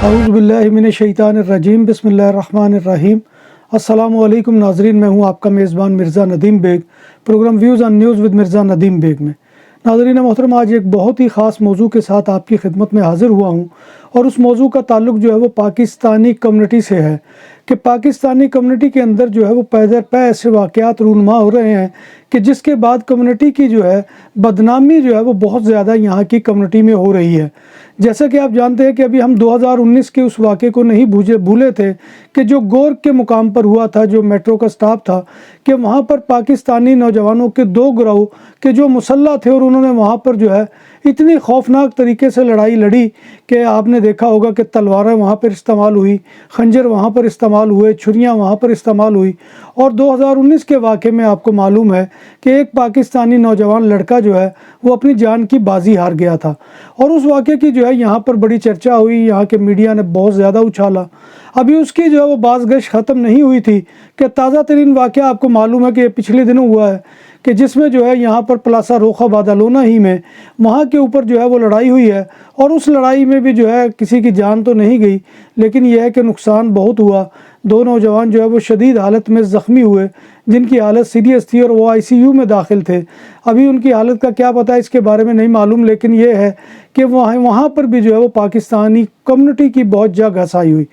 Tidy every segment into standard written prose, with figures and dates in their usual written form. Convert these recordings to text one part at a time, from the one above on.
اعوذ باللہ من الشیطان الرجیم بسم اللہ الرحمن الرحیم۔ السلام علیکم ناظرین، میں ہوں آپ کا میزبان Mirza Nadeem Baig, program views on news with Mirza Nadeem Baig میں۔ ناظرین محترم، آج ایک بہت ہی خاص موضوع کے ساتھ آپ کی خدمت میں حاضر ہوا ہوں، اور اس موضوع کا تعلق جو ہے وہ پاکستانی کمیونٹی سے ہے کہ پاکستانی کمیونٹی کے اندر جو ہے وہ پے در پے ایسے واقعات رونما ہو رہے ہیں کہ جس کے بعد کمیونٹی کی جو ہے بدنامی جو ہے وہ بہت زیادہ یہاں کی کمیونٹی میں ہو رہی ہے۔ جیسا کہ آپ جانتے ہیں کہ ابھی ہم 2019 کے اس واقعے کو نہیں بھولے تھے کہ جو گورگ کے مقام پر ہوا تھا، جو میٹرو کا سٹاپ تھا، کہ وہاں پر پاکستانی نوجوانوں کے دو گروہ کے جو مسلح تھے، اور انہوں نے وہاں پر جو ہے اتنی خوفناک طریقے سے لڑائی لڑی کہ آپ نے دیکھا ہوگا کہ تلواریں وہاں پر استعمال ہوئی، خنجر وہاں پر استعمال ہوئے، چھریاں وہاں پر استعمال ہوئی۔ اور 2019 کے واقعے میں آپ کو معلوم ہے کہ ایک پاکستانی نوجوان لڑکا جو ہے وہ اپنی جان کی بازی ہار گیا تھا، اور اس واقعے کی جو ہے یہاں پر بڑی چرچا ہوئی، یہاں کے میڈیا نے بہت زیادہ اچھالا۔ ابھی اس کی جو ہے وہ باز گشت ختم نہیں ہوئی تھی کہ تازہ ترین واقعہ آپ کو معلوم ہے کہ یہ پچھلے دنوں ہوا ہے، کہ جس میں جو ہے یہاں پر پلاسا روخا بادالونہ ہی میں وہاں کے اوپر جو ہے وہ لڑائی ہوئی ہے، اور اس لڑائی میں بھی جو ہے کسی کی جان تو نہیں گئی، لیکن یہ ہے کہ نقصان بہت ہوا۔ دو نوجوان جو ہے وہ شدید حالت میں زخمی ہوئے، جن کی حالت سیریس تھی اور وہ ICU میں داخل تھے۔ ابھی ان کی حالت کا کیا پتہ ہے، اس کے بارے میں نہیں معلوم، لیکن یہ ہے کہ وہاں پر بھی جو ہے وہ پاکستانی کمیونٹی کی بہت جا گھسائی ہوئی۔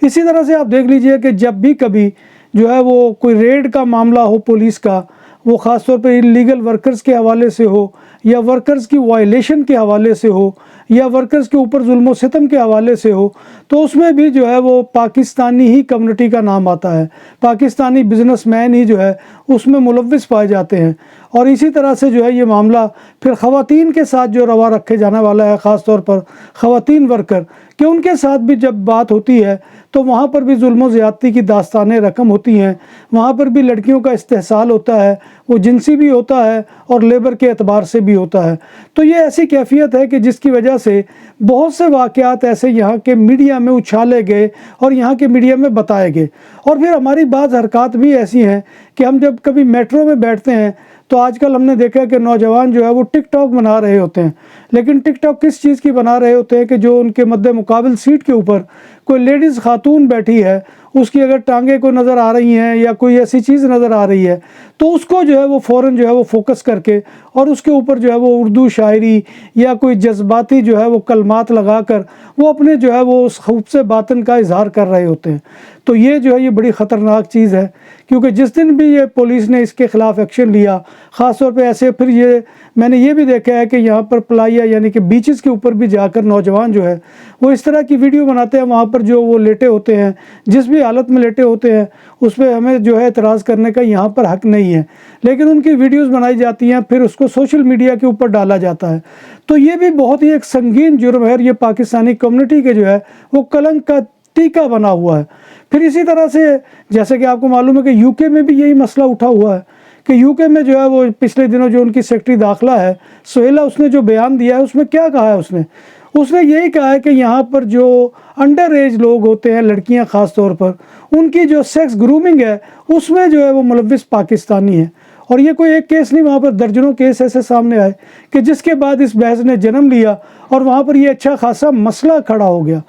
اسی طرح سے آپ دیکھ لیجئے کہ جب بھی کبھی جو ہے وہ کوئی ریڈ کا معاملہ ہو پولیس کا، وہ خاص طور پہ انلیگل ورکرز کے حوالے سے ہو، یا ورکرز کی وائلیشن کے حوالے سے ہو، یا ورکرز کے اوپر ظلم و ستم کے حوالے سے ہو، تو اس میں بھی جو ہے وہ پاکستانی ہی کمیونٹی کا نام آتا ہے، پاکستانی بزنس مین ہی جو ہے اس میں ملوث پائے جاتے ہیں۔ اور اسی طرح سے جو ہے یہ معاملہ پھر خواتین کے ساتھ جو روا رکھے جانے والا ہے، خاص طور پر خواتین ورکر، کہ ان کے ساتھ بھی جب بات ہوتی ہے تو وہاں پر بھی ظلم و زیادتی کی داستانیں رقم ہوتی ہیں، وہاں پر بھی لڑکیوں کا استحصال ہوتا ہے، وہ جنسی بھی ہوتا ہے اور لیبر کے اعتبار سے بھی ہوتا ہے۔ تو یہ ایسی کیفیت ہے کہ جس کی وجہ سے بہت سے واقعات ایسے یہاں کے میڈیا میں اچھالے گئے اور یہاں کے میڈیا میں بتائے گئے۔ اور پھر ہماری بعض حرکات بھی ایسی ہیں کہ ہم جب کبھی میٹرو میں بیٹھتے ہیں تو آج کل ہم نے دیکھا کہ نوجوان جو ہے وہ ٹک ٹاک بنا رہے ہوتے ہیں، لیکن ٹک ٹاک کس چیز کی بنا رہے ہوتے ہیں کہ جو ان کے مد مقابل سیٹ کے اوپر کوئی لیڈیز خاتون بیٹھی ہے، اس کی اگر ٹانگیں کو نظر آ رہی ہیں یا کوئی ایسی چیز نظر آ رہی ہے تو اس کو جو ہے وہ فوراً جو ہے وہ فوکس کر کے اور اس کے اوپر جو ہے وہ اردو شاعری یا کوئی جذباتی جو ہے وہ کلمات لگا کر وہ اپنے جو ہے وہ اس خوب سے باطن کا اظہار کر رہے ہوتے ہیں۔ تو یہ جو ہے یہ بڑی خطرناک چیز ہے، کیونکہ جس دن بھی یہ پولیس نے اس کے خلاف ایکشن لیا، خاص طور پہ ایسے پھر یہ میں نے یہ بھی دیکھا ہے کہ یہاں پر پلائیا یعنی کہ بیچز کے اوپر بھی جا کر نوجوان جو ہے وہ اس طرح کی ویڈیو بناتے ہیں، وہاں پر جو وہ لیٹے ہوتے ہیں، جس بھی حالت میں لیٹے ہوتے ہیں اس پہ ہمیں جو ہے اعتراض کرنے کا یہاں پر حق نہیں ہے، لیکن ان کی ویڈیوز بنائی جاتی ہیں، پھر اس کو سوشل میڈیا کے اوپر ڈالا جاتا ہے۔ تو یہ بھی بہت ہی ایک سنگین جرم ہے، اور یہ پاکستانی کمیونٹی کے جو ہے وہ کلنک کا ٹیکا بنا ہوا ہے۔ پھر اسی طرح سے جیسے کہ آپ کو معلوم ہے کہ UK میں بھی یہی مسئلہ اٹھا ہوا ہے کہ UK میں جو ہے وہ پچھلے دنوں جو ان کی سیکرٹری داخلہ ہے سہیلہ، اس نے جو بیان دیا ہے اس میں کیا کہا ہے، اس نے یہی کہا ہے کہ یہاں پر جو انڈر ایج لوگ ہوتے ہیں، لڑکیاں خاص طور پر، ان کی جو سیکس گرومنگ ہے اس میں جو ہے وہ ملوث پاکستانی ہے۔ اور یہ کوئی ایک کیس نہیں، وہاں پر درجنوں کیس ایسے سامنے آئے کہ جس کے بعد اس بحث نے جنم لیا اور وہاں پر یہ اچھا خاصا مسئلہ کھڑا ہو گیا۔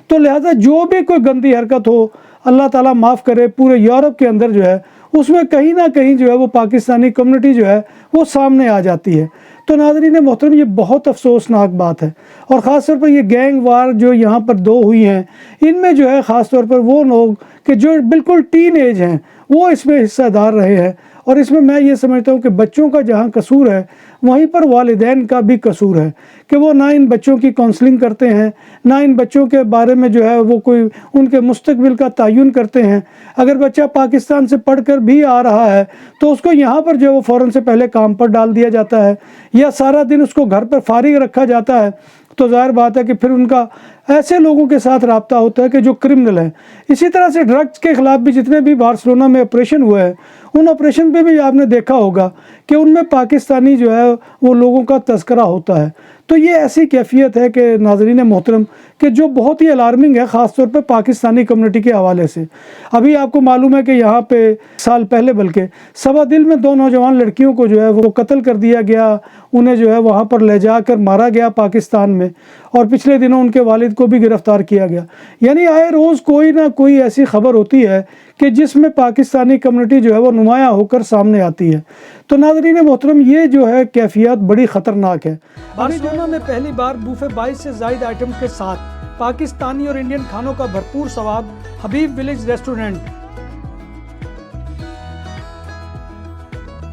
تو لہٰذا جو بھی کوئی گندی حرکت ہو، اللہ تعالیٰ معاف کرے، پورے یورپ کے اندر جو ہے اس میں کہیں نہ کہیں جو ہے وہ پاکستانی کمیونٹی جو ہے وہ سامنے آ جاتی ہے۔ تو ناظرین محترم، یہ بہت افسوسناک بات ہے، اور خاص طور پر یہ گینگ وار جو یہاں پر دو ہوئی ہیں، ان میں جو ہے خاص طور پر وہ لوگ کہ جو بالکل ٹین ایج ہیں وہ اس میں حصہ دار رہے ہیں، اور اس میں یہ سمجھتا ہوں کہ بچوں کا جہاں قصور ہے وہیں پر والدین کا بھی قصور ہے کہ وہ نہ ان بچوں کی کونسلنگ کرتے ہیں، نہ ان بچوں کے بارے میں جو ہے وہ کوئی ان کے مستقبل کا تعین کرتے ہیں۔ اگر بچہ پاکستان سے پڑھ کر بھی آ رہا ہے تو اس کو یہاں پر جو ہے وہ فوراً سے پہلے کام پر ڈال دیا جاتا ہے، یا سارا دن اس کو گھر پر فارغ رکھا جاتا ہے۔ تو ظاہر بات ہے کہ پھر ان کا ایسے لوگوں کے ساتھ رابطہ ہوتا ہے کہ جو کرمنل ہیں۔ اسی طرح سے ڈرگز کے خلاف بھی جتنے بھی بارسلونا میں آپریشن ہوئے ہیں، ان آپریشن پہ بھی آپ نے دیکھا ہوگا کہ ان میں پاکستانی جو ہے وہ لوگوں کا تذکرہ ہوتا ہے۔ تو یہ ایسی کیفیت ہے کہ ناظرین محترم کہ جو بہت ہی الارمنگ ہے، خاص طور پہ پاکستانی کمیونٹی کے حوالے سے۔ ابھی آپ کو معلوم ہے کہ یہاں پہ سال پہلے بلکہ سبا دل میں 2 نوجوان لڑکیوں کو جو ہے وہ قتل کر دیا گیا، انہیں جو ہے وہاں پر لے جا کر مارا گیا پاکستان میں، اور پچھلے دنوں ان کے والد کو بھی گرفتار کیا گیا۔ یعنی آئے روز کوئی نہ کوئی ایسی خبر ہوتی ہے کہ جس میں پاکستانی کمیونٹی جو ہے وہ نمایاں ہو کر سامنے آتی ہے۔ تو ناظرین محترم، یہ جو ہے کیفیت بڑی خطرناک ہے۔ بارسلونا میں پہلی بار بوفے 22 سے زائد آئٹم کے ساتھ پاکستانی اور انڈین کھانوں کا بھرپور سواد، حبیب ولیج ریسٹورنٹ۔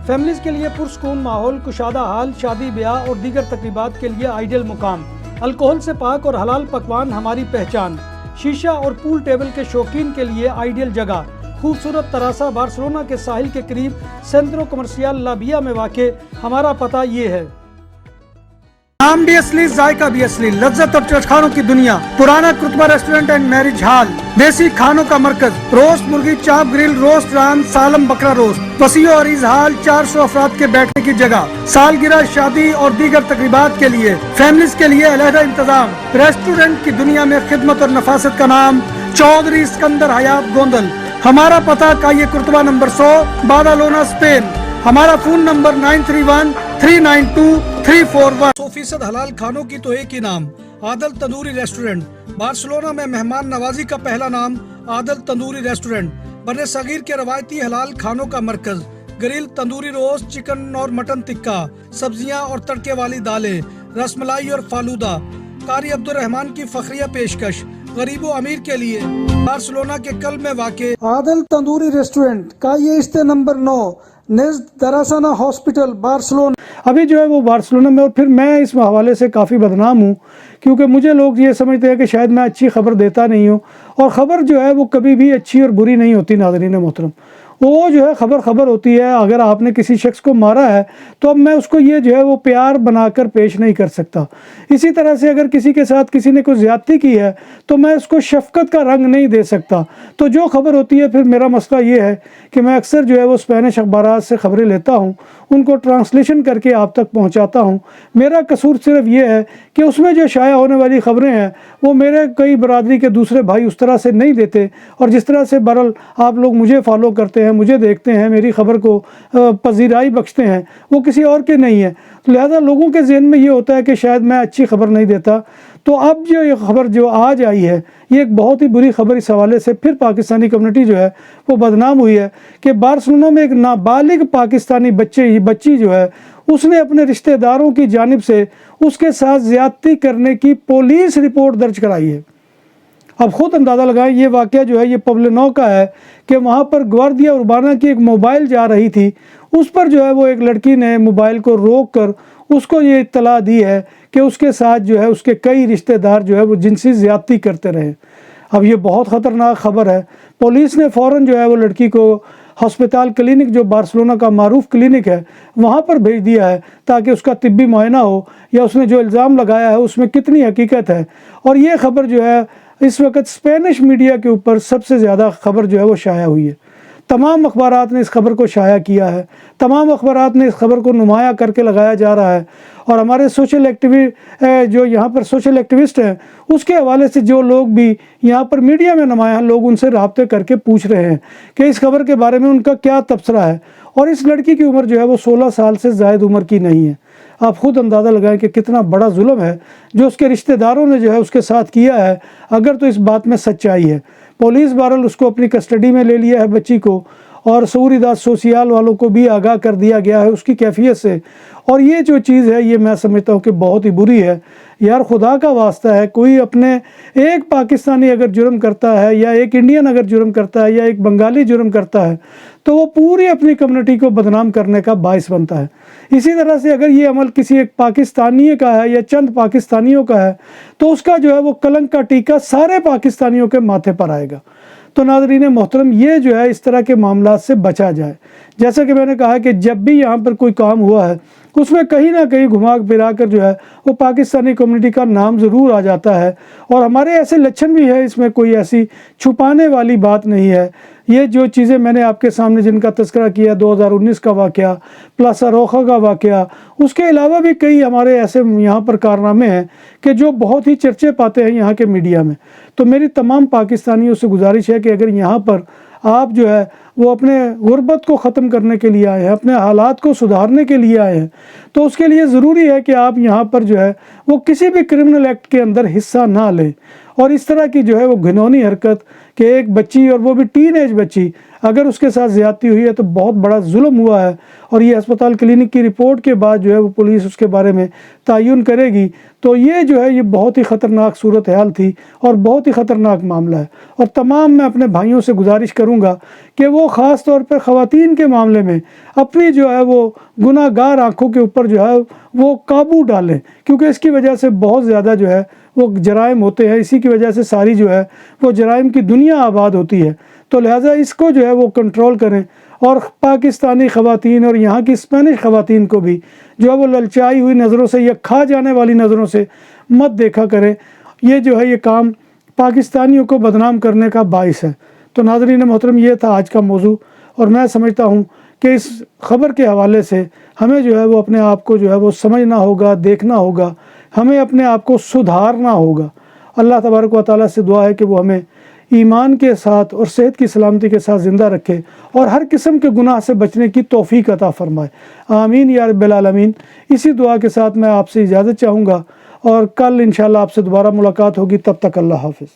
فیملیز کے لیے پرسکون ماحول، کشادہ حال، شادی بیاہ اور دیگر تقریبات کے لیے آئیڈیل مقام، الکوہل سے پاک اور حلال پکوان ہماری پہچان، شیشہ اور پول ٹیبل کے شوقین کے لیے آئیڈیل جگہ، خوبصورت تراسا بارسلونا کے ساحل کے قریب سینٹرو کمرشیال لا ویا میں واقع۔ ہمارا پتہ یہ ہے۔ نام بھی اصلی، ذائقہ بھی اصلی، لذت اور چٹخانوں کی دنیا، پرانا کرتبہ ریسٹورنٹ اینڈ میرج ہال، دیسی کھانوں کا مرکز، روسٹ مرغی، چاپ گرل، روسٹ ران، سالم بکرا روسٹ، وسیع و عریض ہال، 400 افراد کے بیٹھنے کی جگہ، سالگرہ، شادی اور دیگر تقریبات کے لیے، فیملیز کے لیے علیحدہ انتظام۔ ریسٹورنٹ کی دنیا میں خدمت اور نفاست کا نام چودھری اسکندر حیات گوندل۔ ہمارا پتہ کائیے کرتبہ نمبر 100، بادالونا، اسپین۔ ہمارا فون نمبر 9313923441۔ 100% حلال کھانوں کی تو ایک ہی نام، عادل تندوری ریسٹورنٹ۔ بارسلونا میں مہمان نوازی کا پہلا نام عادل تندوری ریسٹورنٹ، بر صغیر کے روایتی حلال کھانوں کا مرکز، گرل، تندوری روسٹ، چکن اور مٹن ٹکا، سبزیاں اور تڑکے والی دالیں، رس ملائی اور فالودہ، قاری عبدالرحمان کی فخریہ پیشکش، غریب و امیر کے لیے۔ بارسلونا کے قلب میں واقع عادل تندوری ریسٹورنٹ کا یہ استے نمبر 9 نزد دراسانہ ہاسپٹل، بارسلونا۔ ابھی جو ہے وہ بارسلونا میں، اور پھر میں اس حوالے سے کافی بدنام ہوں کیونکہ مجھے لوگ یہ سمجھتے ہیں کہ شاید میں اچھی خبر دیتا نہیں ہوں، اور خبر جو ہے وہ کبھی بھی اچھی اور بری نہیں ہوتی ناظرین محترم۔ وہ جو ہے خبر ہوتی ہے۔ اگر آپ نے کسی شخص کو مارا ہے تو اب میں اس کو یہ جو ہے وہ پیار بنا کر پیش نہیں کر سکتا۔ اسی طرح سے اگر کسی کے ساتھ کسی نے کوئی زیادتی کی ہے تو میں اس کو شفقت کا رنگ نہیں دے سکتا۔ تو جو خبر ہوتی ہے، پھر میرا مسئلہ یہ ہے کہ میں اکثر جو ہے وہ اسپینش اخبارات سے خبریں لیتا ہوں، ان کو ٹرانسلیشن کر کے آپ تک پہنچاتا ہوں۔ میرا قصور صرف یہ ہے کہ اس میں جو شائع ہونے والی خبریں ہیں وہ میرے کئی برادری کے دوسرے بھائی اس طرح سے نہیں دیتے، اور جس طرح سے برل آپ لوگ مجھے فالو کرتے ہیں، مجھے دیکھتے ہیں، میری خبر کو پذیرائی بخشتے ہیں، وہ کسی اور کے نہیں ہے۔ لہذا لوگوں کے ذہن میں یہ ہوتا ہے کہ شاید میں اچھی خبر نہیں دیتا۔ تو اب جو یہ خبر جو آج آئی ہے، یہ ایک بہت ہی بری خبر، اس حوالے سے پھر پاکستانی کمیونٹی جو ہے وہ بدنام ہوئی ہے کہ بارسلونا میں ایک نابالغ پاکستانی بچی جو ہے، اس نے اپنے رشتہ داروں کی جانب سے اس کے ساتھ زیادتی کرنے کی پولیس رپورٹ درج کرائی ہے۔ اب خود اندازہ لگائیں، یہ واقعہ جو ہے یہ پبلنو کا ہے کہ وہاں پر گواردیا اربانا کی ایک موبائل جا رہی تھی، اس پر جو ہے وہ ایک لڑکی نے موبائل کو روک کر اس کو یہ اطلاع دی ہے کہ اس کے ساتھ جو ہے اس کے کئی رشتہ دار جو ہے وہ جنسی زیادتی کرتے رہے۔ اب یہ بہت خطرناک خبر ہے۔ پولیس نے فوراً جو ہے وہ لڑکی کو ہسپتال کلینک، جو بارسلونا کا معروف کلینک ہے، وہاں پر بھیج دیا ہے تاکہ اس کا طبی معائنہ ہو، یا اس نے جو الزام لگایا ہے اس میں کتنی حقیقت ہے۔ اور یہ خبر جو ہے اس وقت اسپینش میڈیا کے اوپر سب سے زیادہ خبر جو ہے وہ شائع ہوئی ہے۔ تمام اخبارات نے اس خبر کو شائع کیا ہے، تمام اخبارات نے اس خبر کو نمایاں کر کے لگایا جا رہا ہے، اور ہمارے جو یہاں پر سوشل ایکٹیوسٹ ہیں، اس کے حوالے سے جو لوگ بھی یہاں پر میڈیا میں نمایاں لوگ ان سے رابطے کر کے پوچھ رہے ہیں کہ اس خبر کے بارے میں ان کا کیا تبصرہ ہے۔ اور اس لڑکی کی عمر جو ہے وہ 16 سال سے زائد عمر کی نہیں ہے۔ آپ خود اندازہ لگائیں کہ کتنا بڑا ظلم ہے جو اس کے رشتہ داروں نے جو ہے اس کے ساتھ کیا ہے، اگر تو اس بات میں سچائی ہے۔ پولیس بہرحال اس کو اپنی کسٹڈی میں لے لیا ہے بچی کو، اور سوریداد سوسیال والوں کو بھی آگاہ کر دیا گیا ہے اس کی کیفیت سے۔ اور یہ جو چیز ہے یہ میں سمجھتا ہوں کہ بہت ہی بری ہے۔ یار خدا کا واسطہ ہے، کوئی اپنے ایک پاکستانی اگر جرم کرتا ہے، یا ایک انڈین اگر جرم کرتا ہے، یا ایک بنگالی جرم کرتا ہے، تو وہ پوری اپنی کمیونٹی کو بدنام کرنے کا باعث بنتا ہے۔ اسی طرح سے اگر یہ عمل کسی ایک پاکستانی کا ہے یا چند پاکستانیوں کا ہے، تو اس کا جو ہے وہ کلنک کا ٹیکہ سارے پاکستانیوں کے ماتھے پر آئے گا۔ تو ناظرین محترم، یہ جو ہے اس طرح کے معاملات سے بچا جائے۔ جیسا کہ میں نے کہا کہ جب بھی یہاں پر کوئی کام ہوا ہے اس میں کہیں نہ کہیں گھما پھرا کر جو ہے وہ پاکستانی کمیونٹی کا نام ضرور آ جاتا ہے، اور ہمارے ایسے لچھن بھی ہے، اس میں کوئی ایسی چھپانے والی بات نہیں ہے۔ یہ جو چیزیں میں نے آپ کے سامنے جن کا تذکرہ کیا، 2019 کا واقعہ، پلاسا روخا کا واقعہ، اس کے علاوہ بھی کئی ہمارے ایسے یہاں پر کارنامے ہیں کہ جو بہت ہی چرچے پاتے ہیں یہاں کے میڈیا میں۔ تو میری تمام پاکستانیوں سے گزارش ہے کہ اگر یہاں پر آپ جو ہے وہ اپنے غربت کو ختم کرنے کے لیے آئے ہیں، اپنے حالات کو سدھارنے کے لیے آئے ہیں، تو اس کے لیے ضروری ہے کہ آپ یہاں پر جو ہے وہ کسی بھی کرمنل ایکٹ کے اندر حصہ نہ لیں، اور اس طرح کی جو ہے وہ گھنونی حرکت کہ ایک بچی، اور وہ بھی ٹین ایج بچی، اگر اس کے ساتھ زیادتی ہوئی ہے تو بہت بڑا ظلم ہوا ہے، اور یہ ہسپتال کلینک کی رپورٹ کے بعد جو ہے وہ پولیس اس کے بارے میں تعین کرے گی۔ تو یہ جو ہے یہ بہت ہی خطرناک صورتحال تھی اور بہت ہی خطرناک معاملہ ہے، اور تمام میں اپنے بھائیوں سے گزارش کروں گا کہ وہ خاص طور پر خواتین کے معاملے میں اپنی جو ہے وہ گناہ گار آنکھوں کے اوپر جو ہے وہ قابو ڈالیں، کیونکہ اس کی وجہ سے بہت زیادہ جو ہے وہ جرائم ہوتے ہیں، اسی کی وجہ سے ساری جو ہے وہ جرائم کی دنیا آباد ہوتی ہے۔ تو لہٰذا اس کو جو ہے وہ کنٹرول کریں، اور پاکستانی خواتین اور یہاں کی اسپینش خواتین کو بھی جو ہے وہ للچائی ہوئی نظروں سے یا کھا جانے والی نظروں سے مت دیکھا کریں۔ یہ جو ہے یہ کام پاکستانیوں کو بدنام کرنے کا باعث ہے۔ تو ناظرین محترم، یہ تھا آج کا موضوع، اور میں سمجھتا ہوں کہ اس خبر کے حوالے سے ہمیں جو ہے وہ اپنے آپ کو جو ہے وہ سمجھنا ہوگا، دیکھنا ہوگا، ہمیں اپنے آپ کو سدھارنا ہوگا۔ اللہ تبارک و تعالیٰ سے دعا ہے کہ وہ ہمیں ایمان کے ساتھ اور صحت کی سلامتی کے ساتھ زندہ رکھے، اور ہر قسم کے گناہ سے بچنے کی توفیق عطا فرمائے۔ آمین یا رب العالمین۔ اسی دعا کے ساتھ میں آپ سے اجازت چاہوں گا، اور کل انشاءاللہ آپ سے دوبارہ ملاقات ہوگی۔ تب تک اللہ حافظ۔